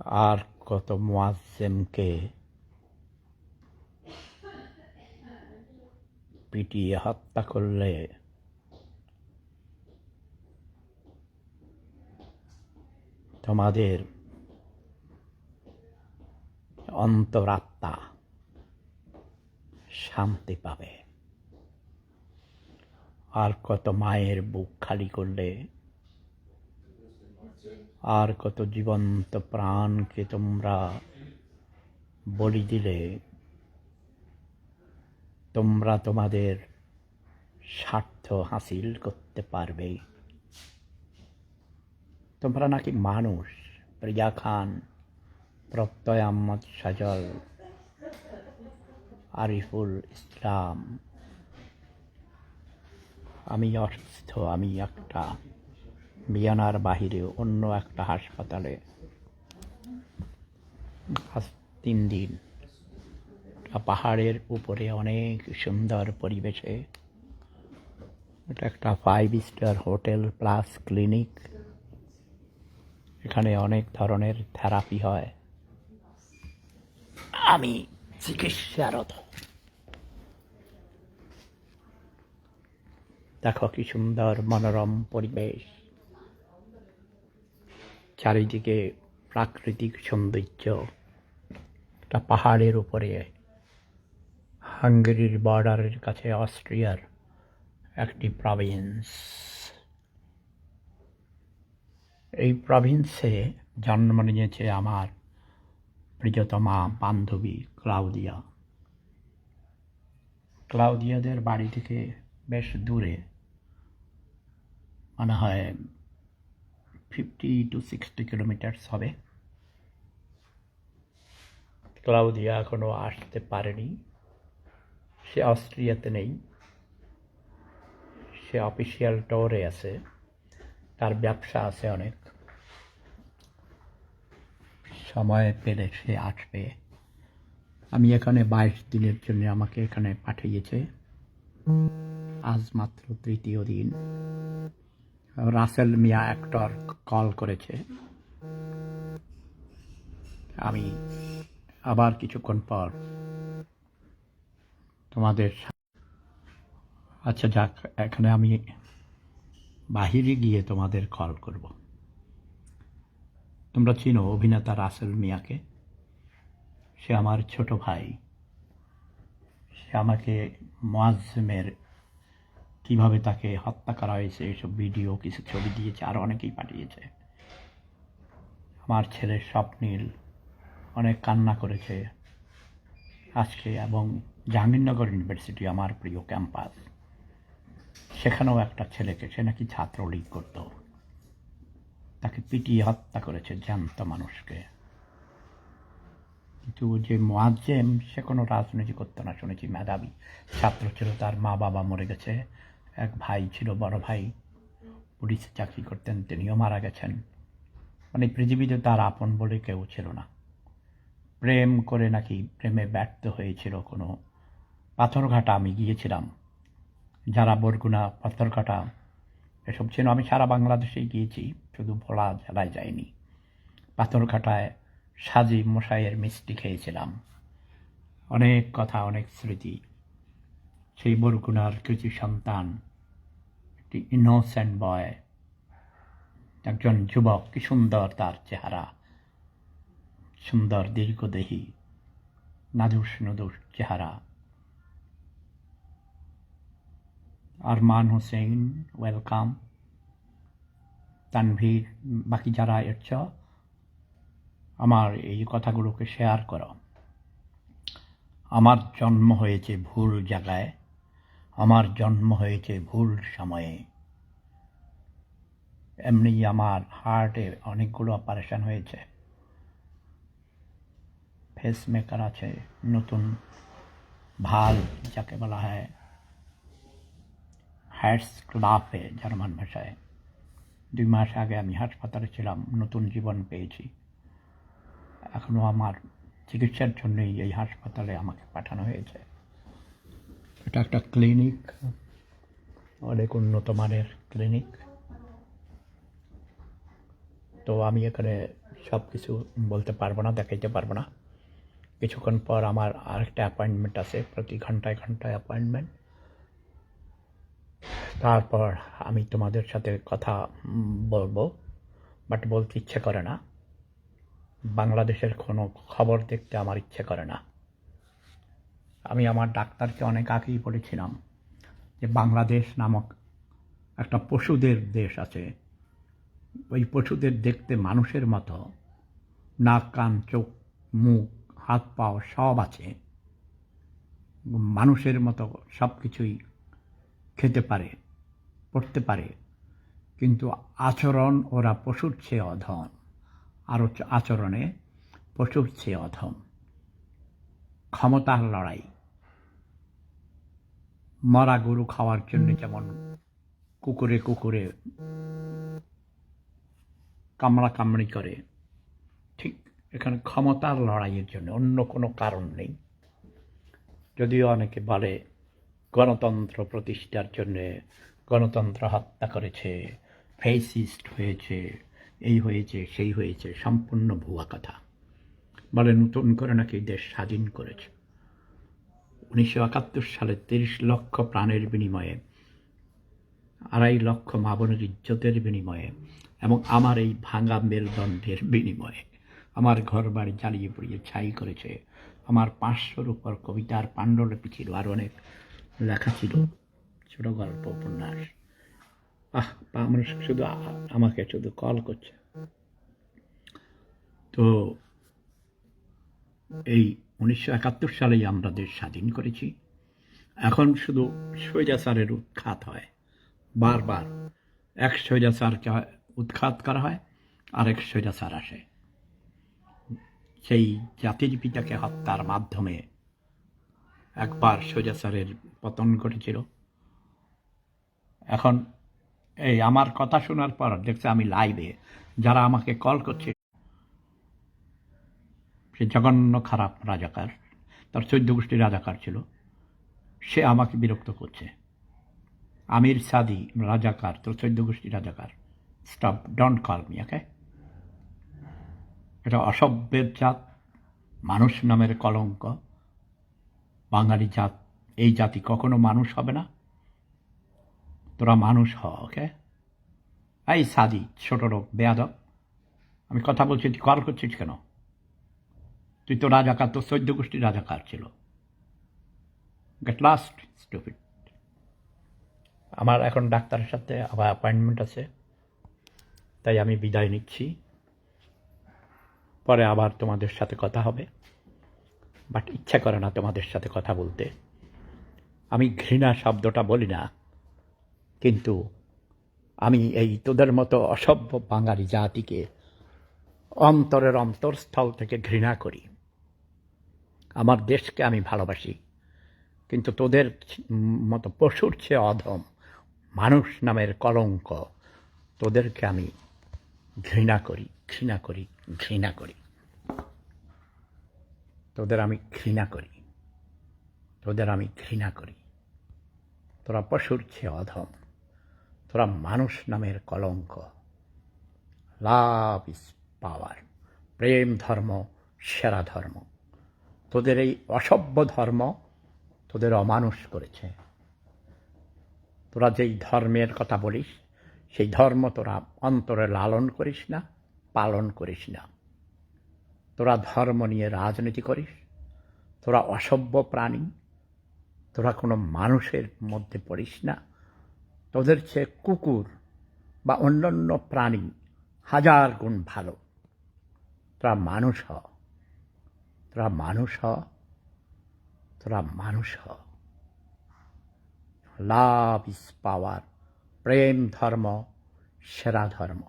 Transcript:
আর কত মুয়াজ্জেমকে পিটিয়ে হত্যা করলে তোমাদের অন্তরাত্মা শান্তি পাবে। আর কত মায়ের বুক খালি করলে, আর কত জীবন্ত প্রাণকে তোমরা বলি দিলে, তোমরা তোমাদের স্বার্থ হাসিল করতে পারবে। তোমরা নাকি মানুষ। প্রিয়া খান, প্রত্যয় আহমদ সাজল, আরিফুল ইসলাম। আমি অসুস্থ, আমি একটা মিয়ানার বাহিরে অন্য একটা হাসপাতালে 3 দিন পাহাড়ের উপরে অনেক সুন্দর পরিবেশে, এটা একটা 5 স্টার হোটেল প্লাস ক্লিনিক। এখানে অনেক ধরনের থেরাপি হয়। আমি চিকিৎসারত। দেখো কি সুন্দর মনোরম পরিবেশ, চারিদিকে প্রাকৃতিক সৌন্দর্য। একটা পাহাড়ের উপরে, হাঙ্গেরির বর্ডারের কাছে অস্ট্রিয়ার একটি প্রভিন্স। এই প্রভিন্সে জন্ম নিয়েছে আমার প্রিয়তমা বান্ধবী ক্লাউদিয়া। ক্লাউদিয়াদের বাড়ি থেকে বেশ দূরে, মনে হয় 50 to 60 কিলোমিটার্স হবে। ক্লাউদিয়া এখনো আসতে পারেনি। সে অস্ট্রিয়াতে নেই, সে অফিসিয়াল ট্যুরে আছে, তার ব্যবসা আছে অনেক। সময় পেলে সে আসবে। আমি এখানে 22 দিনের জন্য আমাকে এখানে পাঠিয়েছে। আজ মাত্র 3য় দিন। রাসেল মিয়া অ্যাক্টর কল করেছে। আমি আবার কিছুক্ষণ পর তোমাদের, আচ্ছা যাক, এখানে আমি বাহিরে গিয়ে তোমাদের কল করব। তোমরা চিনো অভিনেতা রাসেল মিয়াকে? সে আমার ছোট ভাই। সে আমাকে মুয়াজ্জেমের কীভাবে তাকে হত্যা করা হয়েছে এসব ভিডিও, কিছু ছবি দিয়েছে, আর অনেকেই পাঠিয়েছে। আমার ছেলের স্বপ্নীল অনেক কান্না করেছে আজকে। এবং জাহাঙ্গীরনগর ইউনিভার্সিটি আমার প্রিয় ক্যাম্পাস, সেখানেও একটা ছেলেকে, সে নাকি ছাত্রলীগ করত, তাকে পিটিয়ে হত্যা করেছে জ্যান্ত মানুষকে। কিন্তু যে মুয়াজ্জেম, সে কোনো রাজনীতি করতো না শুনেছি, মেধাবী ছাত্র ছিল। তার মা বাবা মরে গেছে, এক ভাই ছিল, বড় ভাই পুলিশে চাকরি করতেন, তিনিও মারা গেছেন। মানে পৃথিবীতে তার আপন বলে কেউ ছিল না। প্রেম করে নাকি প্রেমে ব্যর্থ হয়েছিল কোনো পাথরঘাটা। আমি গিয়েছিলাম, যারা বরগুনা, পাথরঘাটা এসব ছিল। আমি সারা বাংলাদেশেই গিয়েছি, শুধু ভোলা জেলায় যাইনি। পাথরঘাটায় সাজি মশাইয়ের মিষ্টি খেয়েছিলাম। অনেক কথা, অনেক স্মৃতি। সেই বরগুনার কৃতি সন্তান, একটি ইনোসেন্ট বয়, একজন যুবক, কি সুন্দর তার চেহারা, সুন্দর দীর্ঘদেহী, নাদুস নুদুস চেহারা। আরমান হোসেন, ওয়েলকাম। তানভীর, বাকি যারা এসছ, আমার এই কথাগুলোকে শেয়ার করো। আমার জন্ম হয়েছে ভুল জায়গায়, আমার জন্ম হয়েছে ভুল সময়ে। এমনি আমার হার্টে অনেকগুলো অপারেশন হয়েছে, পেসমেকার আছে, নতুন ভাল যাকে বলা হয় হার্টস্ক্লাফে জার্মান ভাষায়। 2 মাস আগে আমি হাসপাতালে ছিলাম, নতুন জীবন পেয়েছি। এখনও আমার চিকিৎসার জন্যই এই হাসপাতালে আমাকে পাঠানো হয়েছে। এটা একটা ক্লিনিক, অনেক উন্নত মানের ক্লিনিক। তো আমি এখানে সব কিছু বলতে পারবো না, দেখাইতে পারবো না। কিছুক্ষণ পর আমার আরেকটা অ্যাপয়েন্টমেন্ট আছে, প্রতি ঘন্টায় ঘন্টায় অ্যাপয়েন্টমেন্ট। তারপর আমি তোমাদের সাথে কথা বলবো, বাট বলতে ইচ্ছে করে না। বাংলাদেশের কোনো খবর দেখতে আমার ইচ্ছে করে না। আমি আমার ডাক্তারকে অনেক আগেই বলেছিলাম যে বাংলাদেশ নামক একটা পশুদের দেশ আছে, ওই পশুদের দেখতে মানুষের মতো নাক, কান, চোখ, মুখ, হাত পাও সব আছে, মানুষের মতো সব কিছুই খেতে পারে, পড়তে পারে, কিন্তু আচরণ ওরা পশুর চেয়ে অধম। আরও আচরণে পশুর চেয়ে অধম। ক্ষমতার লড়াই, মরা গরু খাওয়ার জন্য যেমন কুকুরে কুকুরে কামড়াকামড়ি করে, ঠিক এখানে ক্ষমতার লড়াইয়ের জন্য, অন্য কোনো কারণ নেই। যদিও অনেকে বলে গণতন্ত্র প্রতিষ্ঠার জন্যে গণতন্ত্র হত্যা করেছে, ফেসিস্ট হয়েছে, এই হয়েছে সেই হয়েছে, সম্পূর্ণ ভুয়া কথা। বলে নতুন করে নাকি দেশ স্বাধীন করেছে। 1971 সালে 30 লক্ষ প্রাণের বিনিময়ে, 2.5 লক্ষ মা বোনের ইজ্জতের বিনিময়ে, এবং আমার এই ভাঙা মেরুদণ্ডের বিনিময়ে আমার ঘর বাড়ি জ্বালিয়ে পুড়িয়ে ছাই করেছে। আমার 500-র উপর কবিতার পাণ্ডুলিপি ছিল, আর অনেক লেখা ছিল, ছোট গল্প, উপন্যাস। মানুষ শুধু আমাকে শুধু কল করছে। তো এই 1971 সালেই আমরা দেশ স্বাধীন করেছি। এখন শুধু স্বৈরাচারের উৎখাত হয়, বারবার এক স্বৈরাচারকে উৎখাত করা হয়, আরেক স্বৈরাচার আসে। সেই জাতির পিতাকে হত্যার মাধ্যমে একবার স্বৈরাচারের পতন ঘটেছিল। এখন এই আমার কথা শোনার পর দেখছে আমি লাইভে, যারা আমাকে কল করছে, সে জঘন্য খারাপ রাজাকার, তার 14 গোষ্ঠী রাজাকার ছিল, সে আমাকে বিরক্ত করছে। আমির সাদি রাজাকার, তোর 14 গোষ্ঠী রাজাকার। স্টপ, ডোন্ট কল মি, ওকে? এটা অসভ্যের জাত, মানুষ নামের কলঙ্ক। বাঙালি জাত, এই জাতি কখনো মানুষ হবে না। তোরা মানুষ হ, ওকে? এই সাদি, ছোট লোক, বেয়াদব, আমি কথা বলছি, তুই কল করছিস কেন? তুই তো রাজাকার, তোর 14 গোষ্ঠী রাজাকার ছিল। Get lost, stupid. আমার এখন ডাক্তারের সাথে আবার অ্যাপয়েন্টমেন্ট আছে, তাই আমি বিদায় নিচ্ছি। পরে আবার তোমাদের সাথে কথা হবে, বাট ইচ্ছা করে না তোমাদের সাথে কথা বলতে। আমি ঘৃণা শব্দটা বলি না, কিন্তু আমি এই তোদের মতো অসভ্য বাঙালি জাতিকে অন্তরের অন্তরস্থল থেকে ঘৃণা করি। আমার দেশকে আমি ভালোবাসি, কিন্তু তোদের মতো পশুর চেয়ে অধম, মানুষ নামের কলঙ্ক, তোদেরকে আমি ঘৃণা করি, ঘৃণা করি, ঘৃণা করি। তোদের আমি ঘৃণা করি, তোদের আমি ঘৃণা করি। তোরা পশুর চেয়ে অধম, তোরা মানুষ নামের কলঙ্ক। লাভ ইজ পাওয়ার, প্রেম ধর্ম সেরা ধর্ম। তোদের এই অসভ্য ধর্ম তোদের অমানুষ করেছে। তোরা যেই ধর্মের কথা বলিস, সেই ধর্ম তোরা অন্তরে লালন করিস না, পালন করিস না। তোরা ধর্ম নিয়ে রাজনীতি করিস। তোরা অসভ্য প্রাণী, তোরা কোনো মানুষের মধ্যে পড়িস না। তোদের চেয়ে কুকুর বা অন্যান্য প্রাণী 1000 গুণ ভালো। তোরা মানুষ হ, তোরা মানুষ হ, তোরা মানুষ হ। লাভ ইজ পাওয়ার, প্রেম ধর্ম সেরা ধর্ম।